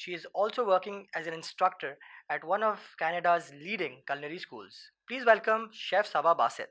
She is also working as an instructor at one of Canada's leading culinary schools. Please welcome Chef Saba Basit.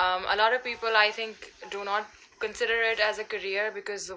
A lot of people I think do not consider it as a career because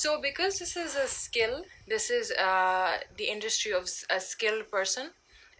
So, because this is a skill, this is the industry of a skilled person.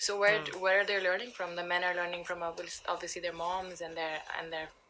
So where are they learning from? The men are learning from obviously their moms and their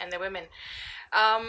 and their women. Um,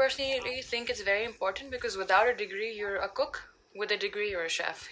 personally think it's very important because without a degree you're a cook, with a degree you're a chef.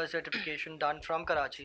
a certification done from Karachi.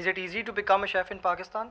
Is it easy to become a chef in Pakistan?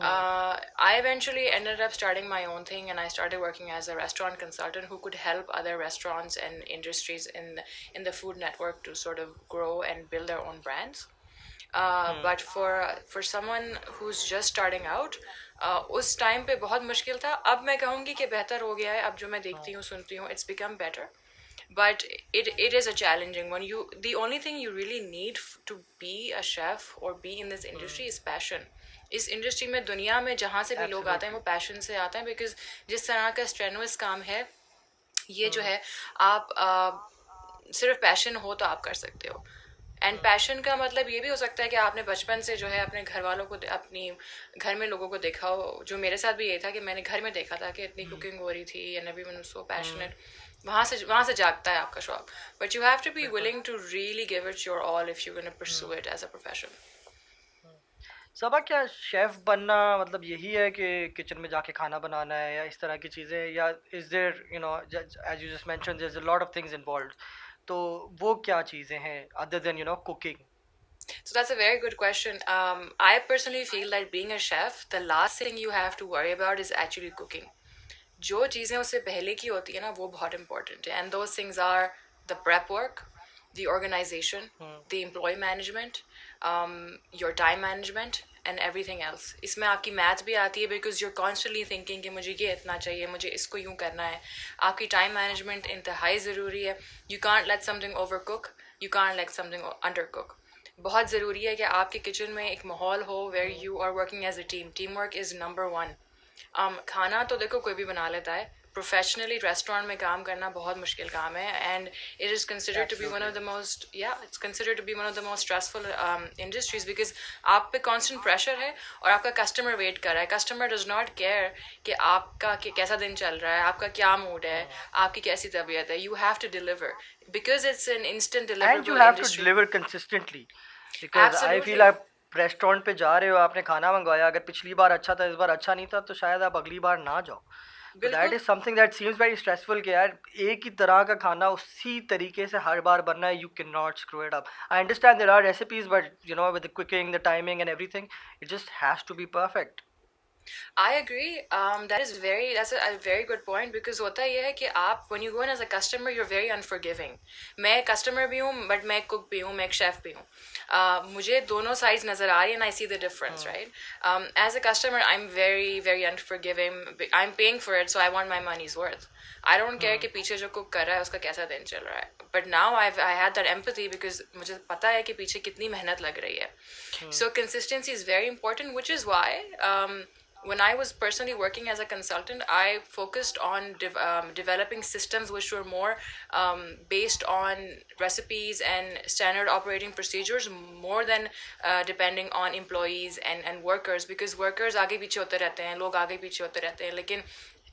I eventually ended up starting my own thing, and I started working as a restaurant consultant who could help other restaurants and industries in the food network to sort of grow and build their own brands. ہوں but for someone who's just starting out اس time پہ بہت مشکل تھا. اب میں کہوں گی کہ بہتر ہو گیا ہے. اب جو میں دیکھتی ہوں سنتی ہوں it's become better. But it is a challenging one. The only thing you really need to be a chef or be in this industry is passion. اس انڈسٹری میں دنیا میں جہاں سے بھی لوگ آتے ہیں ایبسلیوٹلی وہ پیشن سے آتے ہیں, بیکاز جس طرح کا اسٹرینوس کام ہے یہ جو ہوں ہے, آپ صرف پیشن ہو تو آپ کر سکتے ہو. اینڈ ہوں پیشن کا مطلب یہ بھی ہو سکتا ہے کہ آپ نے بچپن سے جو ہے اپنے گھر والوں کو اپنی گھر میں لوگوں کو دیکھا ہو. جو میرے ساتھ بھی یہ تھا کہ میں نے گھر میں دیکھا تھا کہ اتنی کوکنگ ہو رہی تھی and everyone was so um passionate. وہاں سے جاگتا ہے آپ کا شوق. But you have to be بالکل. Willing to really give it your all if you gonna um pursue it as a profession. Saba کیا شیف بننا مطلب یہی ہے کہ کچن میں جا کے کھانا بنانا ہے یا اس طرح کی چیزیں, یا is there as you just mention there is a lot of things involved, تو وہ کیا چیزیں ہیں other than cooking? So that's a very good question. I personally feel that being a chef, the last thing you have to worry about is actually cooking. جو چیزیں اس سے پہلے کی ہوتی ہیں نا وہ بہت امپورٹنٹ ہے. And those things are the prep work, the organization, um the employee management, your time management and everything else. اس میں آپ کی میتھ بھی آتی ہے بیکاز یو کانسٹنٹلی تھنکنگ کہ مجھے یہ اتنا چاہیے, مجھے اس کو یوں کرنا ہے. آپ کی ٹائم مینجمنٹ انتہائی ضروری ہے. You can't let something overcook, you can't let something undercook. بہت ضروری ہے کہ آپ کے کچن میں ایک ماحول ہو ویئر ہوں you are working as a team. Team work is number one. کھانا تو دیکھو کوئی بھی بنا لیتا ہے. پروفیشنلی ریسٹورینٹ میں کام کرنا بہت مشکل کام ہے. And it is considered to be one absolutely. Of the most it's considered to be one of the most stressful industries, because آپ پہ کانسٹنٹ پریشر ہے اور آپ کا کسٹمر ویٹ کر رہا ہے. کسٹمر ڈز ناٹ کیئر کہ آپ کا کیسا دن چل رہا ہے, آپ کا کیا موڈ ہے, آپ کی کیسی طبیعت ہے. You have to deliver because it's an instant and you deliverable have to industry. Deliver consistently, because I feel absolutely. آپ ریسٹورینٹ پہ جا رہے ہو, آپ نے کھانا منگوایا, اگر پچھلی بار اچھا تھا اس بار اچھا نہیں تھا تو شاید آپ اگلی بار نہ جاؤ. تو دیٹ بالکل. Is something that seems very stressful کہ یار ایک ہی طرح کا کھانا اسی طریقے سے ہر بار بننا ہے. You can not screw it up. I understand there are recipes but with the cooking, the timing and everything, it just has to be perfect. I agree. That's a very good point, because ہوتا یہ ہے کہ آپ when you go in as a customer you're very unforgiving. میں customer بھی ہوں but میں کوک بھی ہوں, میں ایک شیف بھی ہوں. مجھے دونوں سائڈز نظر آ رہی ہیں, I see the difference, right? As a customer I'm very very unforgiving. I'm paying for it so I want my money's worth. I don't care کہ پیچھے جو کوک کر رہا ہے اس کا کیسا دن چل رہا ہے. But now I had that empathy because مجھے پتا ہے کہ پیچھے کتنی محنت لگ رہی ہے. So consistency is very important, which is why when I was personally working as a consultant, I focused on developing systems which were more based on recipes and standard operating procedures, more than depending on employees and workers, because workers آگے پیچھے ہوتے رہتے ہیں, لوگ آگے پیچھے ہوتے رہتے ہیں, لیکن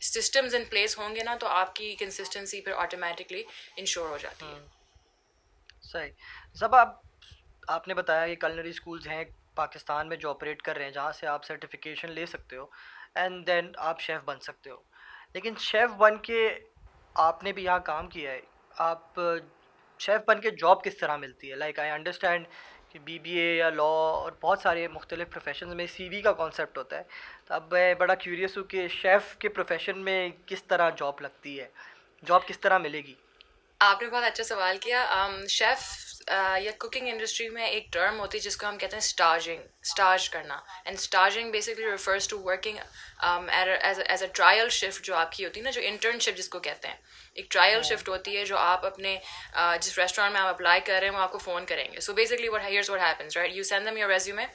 systems in place ہوں گے نا تو آپ کی consistency پھر automatically ensure ہو جاتی ہے. صحیح. صبا آپ نے بتایا کہ کلنری اسکولز ہیں پاکستان میں جو آپریٹ کر رہے ہیں جہاں سے آپ سرٹیفکیشن لے سکتے ہو اینڈ دین آپ شیف بن سکتے ہو. لیکن شیف بن کے آپ نے بھی یہاں کام کیا ہے, آپ شیف بن کے جاب کس طرح ملتی ہے؟ لائک آئی انڈرسٹینڈ کہ بی بی اے یا لا اور بہت سارے مختلف پروفیشنز میں سی وی کا کانسیپٹ ہوتا ہے. تو اب میں بڑا کیوریس ہوں کہ شیف کے پروفیشن میں کس طرح جاب لگتی ہے, جاب کس طرح ملے گی؟ آپ نے بہت اچھا سوال کیا. شیف یا کوکنگ انڈسٹری میں ایک ٹرم ہوتی ہے جس کو ہم کہتے ہیں اسٹاج کرنا. اینڈ staging basically refers to working as a trial shift جو آپ کی ہوتی ہے نا, جو انٹرنشپ جس کو کہتے ہیں. ایک ٹرائل شفٹ ہوتی ہے جو آپ اپنے جس ریسٹورینٹ میں آپ اپلائی کر رہے ہیں وہ آپ کو فون کریں گے. So basically here's what happens, right, you send them your resume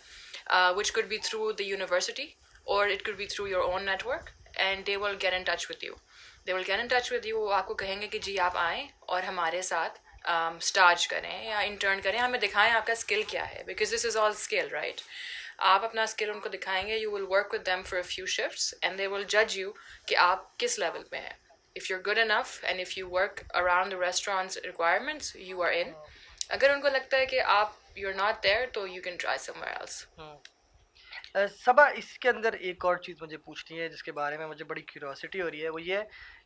which could be through the university or it could be through your own network, and they will get in touch with you. وہ آپ کو کہیں گے کہ جی آپ آئیں اور ہمارے ساتھ اسٹارچ کریں یا انٹرن کریں, ہمیں دکھائیں آپ کا اسکل کیا ہے, because this is all skill, right. آپ اپنا اسکل ان کو دکھائیں گے, you will work with them for a few shifts and they will جج یو کہ آپ کس لیول پہ ہیں. If you are good enough and if you work around the restaurants requirements you are in. اگر ان کو لگتا ہے کہ آپ یو آر ناٹ دیئر تو you can try some where else. صبا اس کے اندر ایک اور چیز مجھے پوچھنی ہے جس کے بارے میں مجھے بڑی کیوریوسٹی ہو رہی ہے, وہ یہ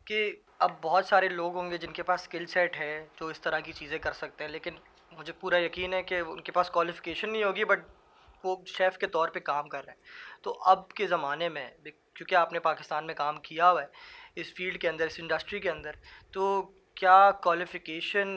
کہ اب بہت سارے لوگ ہوں گے جن کے پاس اسکل سیٹ ہے جو اس طرح کی چیزیں کر سکتے ہیں, لیکن مجھے پورا یقین ہے کہ ان کے پاس کوالیفیکیشن نہیں ہوگی بٹ وہ شیف کے طور پہ کام کر رہے ہیں. تو اب کے زمانے میں کیونکہ آپ نے پاکستان میں کام کیا ہوا ہے اس فیلڈ کے اندر, اس انڈسٹری کے اندر, تو کیا qualification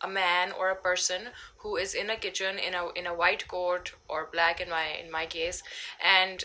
a man or a person who is in a kitchen in a white coat or black in my case, and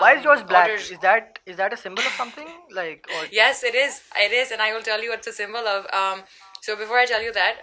Why is yours black? orders. Is that a symbol of something, like, or? Yes, it is, and I will tell you what's a symbol of. So before I tell you that,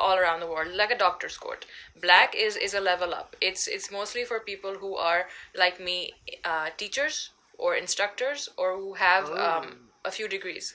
all around the world, like a doctor's coat. Yeah. Black is a level up. It's mostly for people who are like me, teachers or instructors, or who have Oh, a few degrees.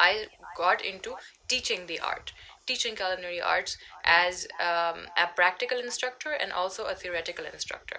I got into teaching the art, teaching culinary arts as a practical instructor and also a theoretical instructor.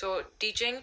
So teaching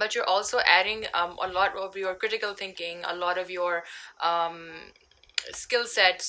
but you're also adding a lot of your critical thinking, a lot of your um, skill sets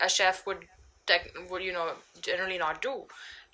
a chef would generally not do,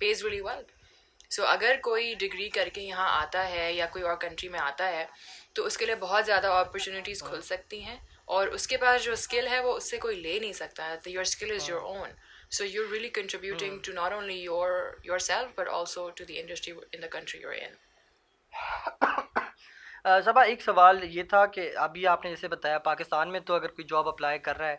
pays really well. سو اگر کوئی degree کر کے یہاں آتا ہے یا کوئی اور کنٹری میں آتا ہے تو اس کے لیے بہت زیادہ اپرچونیٹیز کھل سکتی ہیں, اور اس کے پاس جو اسکل ہے وہ اس سے کوئی لے نہیں سکتا. Your skill is your own, so you really contributing to not only yourself but also to the industry in the country you're in. Saba ایک سوال یہ تھا کہ ابھی آپ نے جیسے بتایا پاکستان میں تو اگر کوئی جاب اپلائی کر رہا ہے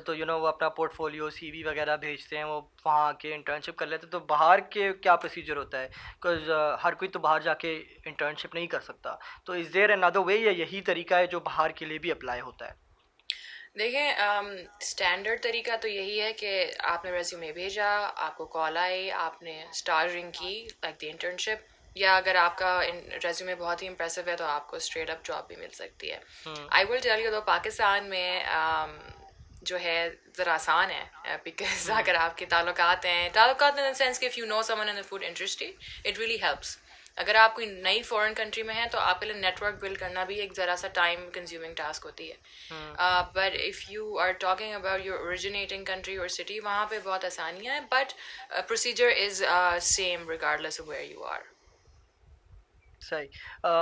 تو وہ اپنا پورٹ فولیو سی وی وغیرہ بھیجتے ہیں, وہ وہاں آ کے انٹرنشپ کر لیتے ہیں. تو باہر کے کیا پروسیجر ہوتا ہے؟ بیکاز ہر کوئی تو باہر جا کے انٹرنشپ نہیں کر سکتا. تو از دیر another وے یا یہی طریقہ ہے جو باہر کے لیے بھی اپلائی ہوتا ہے؟ دیکھیں, اسٹینڈرڈ طریقہ تو یہی ہے کہ آپ نے ریزیومے بھیجا, آپ کو کال آئی, آپ نے اسٹارٹنگ کی لائک دی انٹرنشپ, یا اگر آپ کا ریزیومے بہت ہی امپریسو ہے تو آپ کو اسٹریٹ اپ جاب بھی مل سکتی ہے. آئی ول ٹیل یو, تو پاکستان میں جو ہے ذرا آسان ہے, بیکاز اگر آپ کے تعلقات ہیں, تعلقات ان دا سینس کہ if you know someone in the food industry it really helps. اگر آپ کوئی نئی فورن کنٹری میں ہیں تو آپ کے لیے نیٹ ورک بلڈ کرنا بھی ایک ذرا سا ٹائم کنزیومنگ ٹاسک ہوتی ہے. But if you are talking about your originating country اور سٹی, وہاں پہ بہت آسانیاں ہیں, but procedure is same regardless of where you are. صحیح.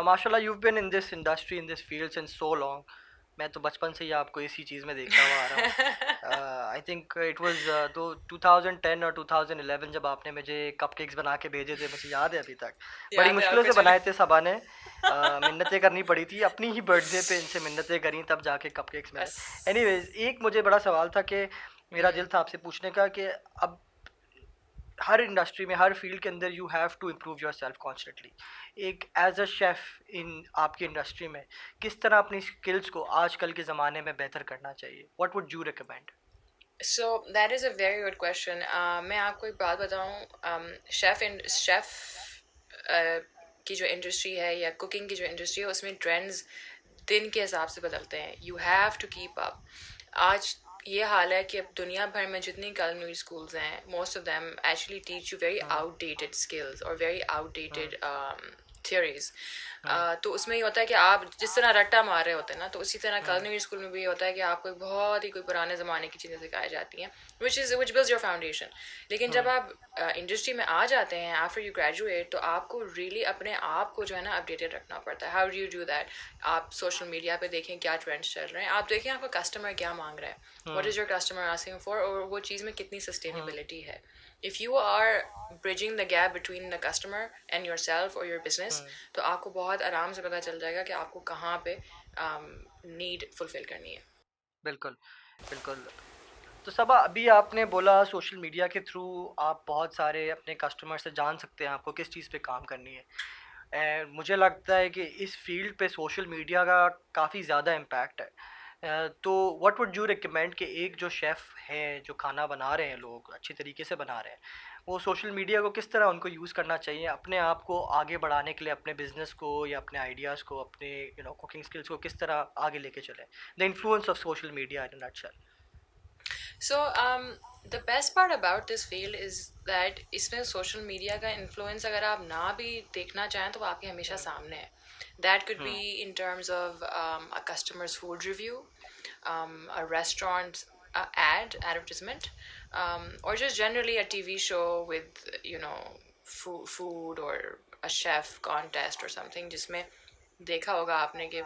ماشاء اللہ, you been in this industry in this field since so long. میں تو بچپن سے ہی آپ کو اسی چیز میں دیکھتا ہوا آ رہا ہوں. آئی تھنک اٹ واز 2010 اور 2011 جب آپ نے مجھے کپ کیکس بنا کے بھیجے تھے, مجھے یاد ہے ابھی تک. بڑی یاد ہے آپ مشکلوں کو سے بنائے تھے صبا نے, منتیں کرنی پڑی تھی, اپنی ہی برتھ ڈے پہ ان سے منتیں کریں تب جا کے کپ کیکس ملے. بس. اینی ویز, ایک مجھے بڑا سوال تھا کہ میرا دل تھا آپ سے پوچھنے کا کہ اب ہر انڈسٹری میں, ہر فیلڈ کے اندر you have to improve yourself constantly. ایک ایز اے شیف ان آپ کی انڈسٹری میں کس طرح اپنی اسکلس کو آج کل کے زمانے میں بہتر کرنا چاہیے؟ What would you recommend? So that is a very good question. میں آپ کو ایک بات بتاؤں, شیف کی جو انڈسٹری ہے یا کوکنگ کی جو انڈسٹری ہے اس میں ٹرینڈز دن کے حساب سے بدلتے ہیں. You have to keep up. آج یہ حال ہے کہ اب دنیا بھر میں جتنی کلنری اسکولز ہیں, most of them actually teach you very out dated skills اور ویری آؤٹ ڈیٹڈ تھیوریز. تو اس میں یہ ہوتا ہے کہ آپ جس طرح رٹا مار رہے ہوتے ہیں نا, تو اسی طرح کلنری اسکول میں بھی یہ ہوتا ہے کہ آپ کو بہت ہی کوئی پرانے زمانے کی چیزیں سکھائی جاتی ہیں, وچ بلڈز یور فاؤنڈیشن. لیکن جب آپ انڈسٹری میں آ جاتے ہیں آفٹر یو گریجویٹ, تو آپ کو ریئلی اپنے آپ کو جو ہے نا اپڈیٹڈ رکھنا پڑتا ہے. How do you do that? آپ سوشل میڈیا پہ دیکھیں کیا ٹرینڈس چل رہے ہیں, آپ دیکھیں آپ کا کسٹمر کیا مانگ رہا ہے, what is your customer asking for, اور وہ چیز میں کتنی سسٹینیبلٹی ہے. If you are bridging the gap between the customer and yourself or your business, تو آپ کو بہت آرام سے پتہ چل جائے گا کہ آپ کو کہاں پہ نیڈ فلفل کرنی ہے. بالکل بالکل. تو صبا ابھی آپ نے بولا سوشل میڈیا کے تھرو آپ بہت سارے اپنے کسٹمر سے جان سکتے ہیں آپ کو کس چیز پہ کام کرنی ہے. اینڈ مجھے لگتا ہے کہ اس فیلڈ پہ سوشل میڈیا کا کافی زیادہ امپیکٹ ہے. تو واٹ وڈ یو ریکمینڈ کہ ایک جو شیف ہیں جو کھانا بنا رہے ہیں, لوگ اچھی طریقے سے بنا رہے ہیں, وہ سوشل میڈیا کو کس طرح ان کو یوز کرنا چاہیے اپنے آپ کو آگے بڑھانے کے لیے, اپنے بزنس کو یا اپنے آئیڈیاز کو, اپنے کوکنگ اسکلس کو کس طرح آگے لے کے چلیں؟ The influence of social media in a nutshell. So the best part about this field is that اس میں سوشل میڈیا کا انفلوئنس اگر آپ نہ بھی دیکھنا چاہیں تو وہ آپ کے ہمیشہ سامنے ہے. That could be in terms of a customer's food review, a restaurant advertisement, or just generally a TV show with food or a chef contest or something, جس میں دیکھا ہوگا آپ نے کہ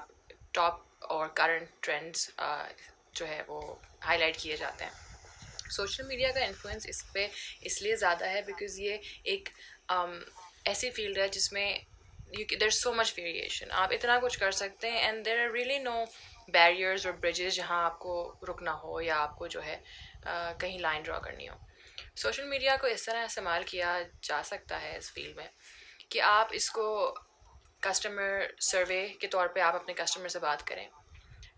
ٹاپ اور کرنٹ ٹرینڈس جو ہے وہ ہائی لائٹ کیے جاتے ہیں. سوشل میڈیا کا انفلوئنس اس پہ اس لیے زیادہ ہے بیکاز یہ ایک ایسی فیلڈ ہے جس میں دیر سو مچ ویریشن, آپ اتنا کچھ کر سکتے ہیں, and there are really no barriers اور برجز جہاں آپ کو رکنا ہو یا آپ کو جو ہے کہیں لائن ڈرا کرنی ہو. سوشل میڈیا کو اس طرح استعمال کیا جا سکتا ہے اس فیلڈ میں کہ آپ اس کو کسٹمر سروے کے طور پہ آپ اپنے کسٹمر سے بات کریں.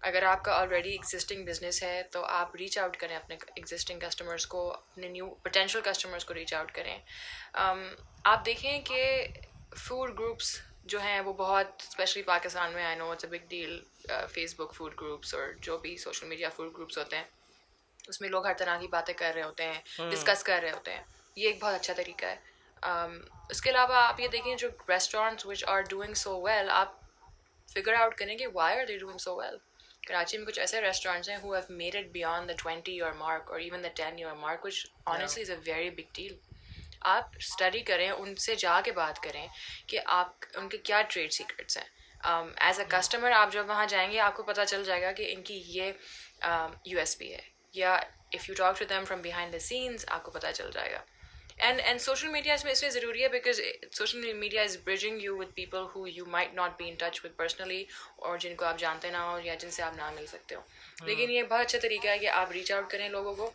اگر آپ کا آلریڈی ایگزسٹنگ بزنس ہے تو آپ ریچ آؤٹ کریں اپنے ایگزسٹنگ کسٹمرس کو, اپنے نیو پوٹینشیل کسٹمرس کو ریچ آؤٹ کریں. آپ دیکھیں کہ فوڈ گروپس جو ہیں وہ بہت, اسپیشلی پاکستان میں, I know it's a big deal, Facebook food groups اور جو بھی سوشل میڈیا فوڈ گروپس ہوتے ہیں اس میں لوگ ہر طرح کی باتیں کر رہے ہوتے ہیں, ڈسکس کر رہے ہوتے ہیں. یہ ایک بہت اچھا طریقہ ہے. اس کے علاوہ آپ یہ دیکھیں جو restaurants which are doing so well, آپ فگر آؤٹ کریں کہ why are they doing so well. Karachi میں کچھ ایسے ریسٹورینٹس ہیں who have made it beyond the 20 year mark or even the 10 year mark, which honestly is a very big deal. آپ study کریں, ان سے جا کے بات کریں کہ آپ ان کے کیا ٹریڈ سیکرٹس ہیں. ایز اے کسٹمر آپ جب وہاں جائیں گے آپ کو پتہ چل جائے گا کہ ان کی یہ یو ایس پی ہے, یا if you talk to them from behind the scenes آپ کو پتہ چل جائے گا. اینڈ سوشل میڈیا اس میں ضروری ہے because social media is bridging you with people who you might not be in touch with personally, اور جن کو آپ جانتے نہ ہو یا جن سے آپ نہ مل سکتے ہو. لیکن یہ بہت اچھا طریقہ ہے کہ آپ ریچ آؤٹ کریں لوگوں کو,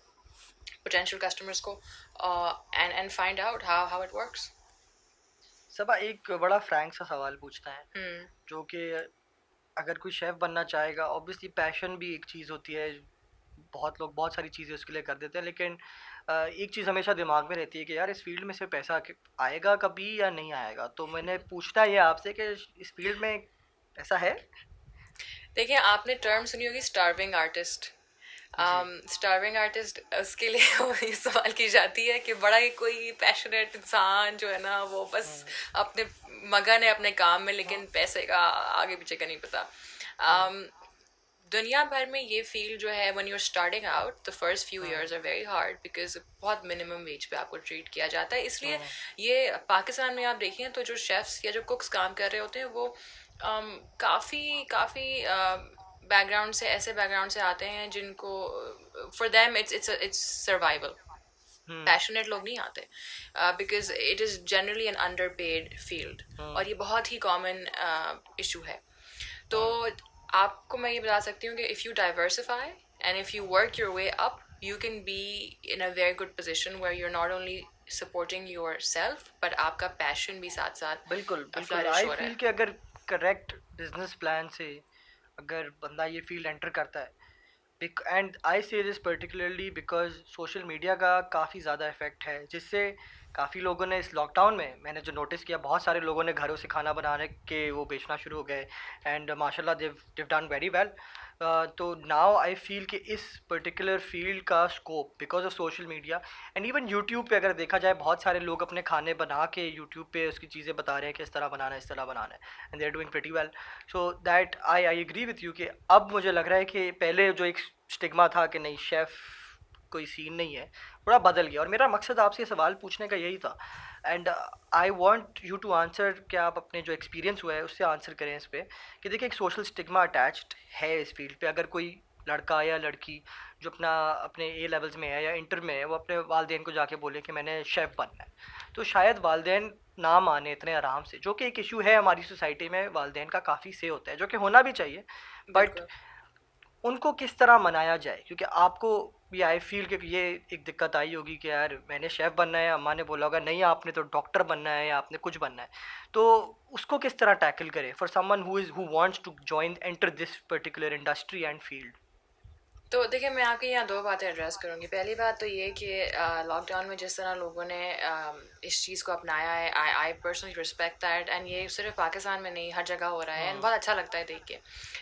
پوٹینشیل کسٹمرس کو, and find out how it works. Saba ایک بڑا فرینک سا سوال پوچھتا ہے, جو کہ اگر کوئی شیف بننا چاہے گا, اوبویسلی پیشن بھی ایک چیز ہوتی ہے, بہت لوگ بہت ساری چیزیں اس کے لیے کر دیتے ہیں, لیکن ایک چیز ہمیشہ دماغ میں رہتی ہے کہ یار اس فیلڈ میں سے پیسہ آئے گا کبھی یا نہیں آئے گا. تو میں نے پوچھنا یہ آپ سے کہ اس فیلڈ میں ایسا ہے؟ دیکھیں آپ نے ٹرم سنی ہوگی اسٹارونگ آرٹسٹ. جی. اسٹارونگ آرٹسٹ اس کے لیے یہ سوال کی جاتی ہے کہ بڑا ہی کوئی پیشنیٹ انسان جو ہے نا وہ بس اپنے مگن ہے اپنے کام میں, لیکن پیسے کا آگے پیچھے کا نہیں پتا. دنیا بھر میں یہ فیلڈ جو ہے when you're starting out the first few years are very hard because بہت منیمم ویج پہ آپ کو ٹریٹ کیا جاتا ہے. اس لیے یہ پاکستان میں آپ دیکھیں تو جو شیفس یا جو کوکس کام کر رہے ہوتے ہیں وہ کافی بیک گراؤنڈ سے, ایسے بیک گراؤنڈ سے آتے ہیں جن کو for them it's survival. Passionate لوگ نہیں آتے because it is generally an underpaid field, اور یہ بہت ہی کامن ایشو ہے. تو آپ کو میں یہ بتا سکتی ہوں کہ if you diversify and if you work your way up you can be in a very good position where you are not only supporting yourself but آپ کا پیشن بھی ساتھ ساتھ بالکل بالکل. فلرش آئی ہو رہا فیل ہے. کہ اگر کریکٹ بزنس پلان سے اگر بندہ یہ فیلڈ انٹر کرتا ہے, and I see this particularly because social media کا کافی زیادہ افیکٹ ہے, جس سے کافی لوگوں نے اس لاک ڈاؤن میں نے جو نوٹس کیا, بہت سارے لوگوں نے گھروں سے کھانا بنانے کے وہ بیچنا شروع ہو گئے, اینڈ ماشاء اللہ دیو ڈن ویری ویل. تو ناؤ آئی فیل کہ اس پرٹیکولر فیلڈ کا scope because of social media and even YouTube پہ اگر دیکھا جائے, بہت سارے لوگ اپنے کھانے بنا کے یوٹیوب پہ اس کی چیزیں بتا رہے ہیں کہ اس طرح بنانا ہے, اس طرح بنانا ہے, and they are doing pretty well. So that I agree with you کہ اب مجھے لگ رہا ہے کہ پہلے جو ایک اسٹگما تھا کہ نہیں شیف کوئی سین نہیں ہے, بڑا بدل گیا. اور میرا مقصد آپ سے سوال پوچھنے کا یہی تھا, and I want you to answer, کہ آپ اپنے جو ایکسپیرینس ہوا ہے اس سے آنسر کریں اس پہ, کہ دیکھیں ایک سوشل اسٹگما اٹیچڈ ہے اس فیلڈ پہ. اگر کوئی لڑکا یا لڑکی جو اپنے اے لیولز میں ہے یا انٹر میں ہے, وہ اپنے والدین کو جا کے بولے کہ میں نے شیف بننا ہے, تو شاید والدین نہ مانے اتنے آرام سے, جو کہ ایک ایشو ہے ہماری سوسائٹی میں. والدین کا کافی سے ہوتا ہے جو کہ ہونا بھی چاہیے, بٹ بالکل. ان کو کس طرح منایا جائے, کیونکہ آپ کو بھی آئی فیل کہ یہ ایک دقت آئی ہوگی کہ یار میں نے شیف بننا ہے, اماں نے بولا ہوگا نہیں آپ نے تو ڈاکٹر بننا ہے یا آپ نے کچھ بننا ہے, تو اس کو کس طرح ٹیکل کرے for someone who wants to join into this particular industry and field. تو دیکھیں میں آپ کے یہاں دو باتیں ایڈریس کروں گی. پہلی بات تو یہ کہ لاک ڈاؤن میں جس طرح لوگوں نے اس چیز کو اپنایا ہے, I personally respect that, and یہ صرف پاکستان میں نہیں ہر جگہ ہو رہا ہے, اینڈ بہت اچھا لگتا ہے دیکھ کے.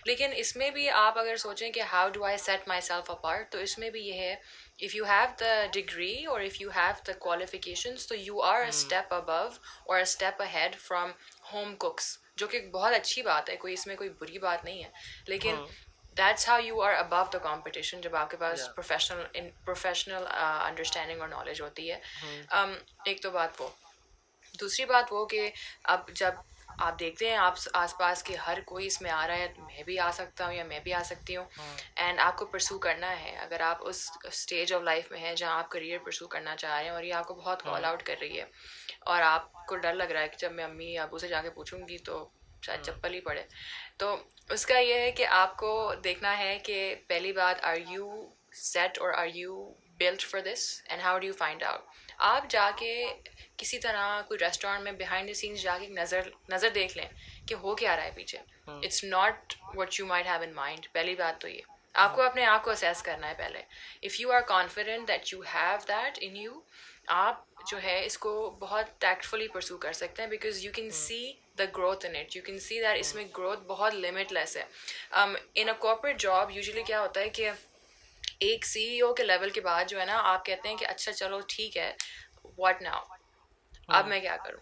لیکن اس میں بھی آپ اگر سوچیں کہ how do I set myself apart, تو اس میں بھی یہ ہے if you have the degree or if you have the qualifications so you are a step above or a step ahead from home cooks, جو کہ بہت اچھی بات ہے, کوئی اس میں کوئی بری بات نہیں ہے, لیکن that's how you are above the competition جب آپ کے پاس پروفیشنل انڈرسٹینڈنگ اور نالج ہوتی ہے. ایک تو بات وہ. دوسری بات وہ کہ اب جب آپ دیکھتے ہیں آپ آس پاس کے ہر کوئی اس میں آ رہا ہے, میں بھی آ سکتا ہوں یا میں بھی آ سکتی ہوں, اینڈ آپ کو پرسو کرنا ہے. اگر آپ اس اسٹیج آف لائف میں ہیں جہاں آپ کریئر پرسو کرنا چاہ رہے ہیں اور یہ آپ کو بہت کال آؤٹ کر رہی ہے, اور آپ کو ڈر لگ رہا ہے کہ جب میں امی یا ابو سے جا کے پوچھوں گی تو شاید چپل ہی پڑے, تو اس کا یہ ہے کہ آپ کو دیکھنا ہے کہ پہلی بات آر یو سیٹ اور are you built for this, and how do you find out. آپ جا کے کسی طرح کوئی ریسٹورینٹ میں بیہائنڈ دا سینس جا کے نظر دیکھ لیں کہ ہو کیا رہا ہے پیچھے. It's not what you might have in mind. پہلی بات تو یہ آپ کو اپنے آپ کو اسیس کرنا ہے پہلے. If you are confident that you have that in you, آپ جو ہے اس کو بہت ٹیکٹفلی پرسو کر سکتے ہیں, because you can see the growth in it, you can see that اس میں گروتھ بہت لمٹ لیس ہے. In a corporate job usually کیا ہوتا ہے کہ ایک سی ای او کے لیول کے بعد جو ہے نا آپ کہتے ہیں کہ اچھا چلو ٹھیک ہے, واٹ ناؤ, اب میں کیا کروں.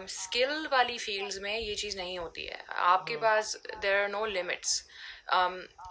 اسکل والی فیلڈز میں یہ چیز نہیں ہوتی ہے, آپ کے پاس there are no limits.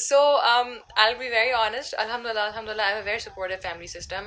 So I'll be very honest. Alhamdulillah, I have a very supportive family system.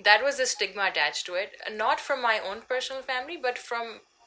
That was the stigma attached to it, not from my own personal family but from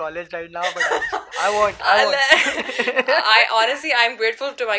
college right now, but I want. I honestly I'm grateful to my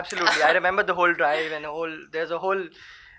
Absolutely, I remember the whole drive and there's a whole.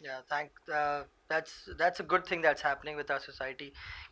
Yeah, that's a good thing that's happening with our society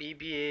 BBA,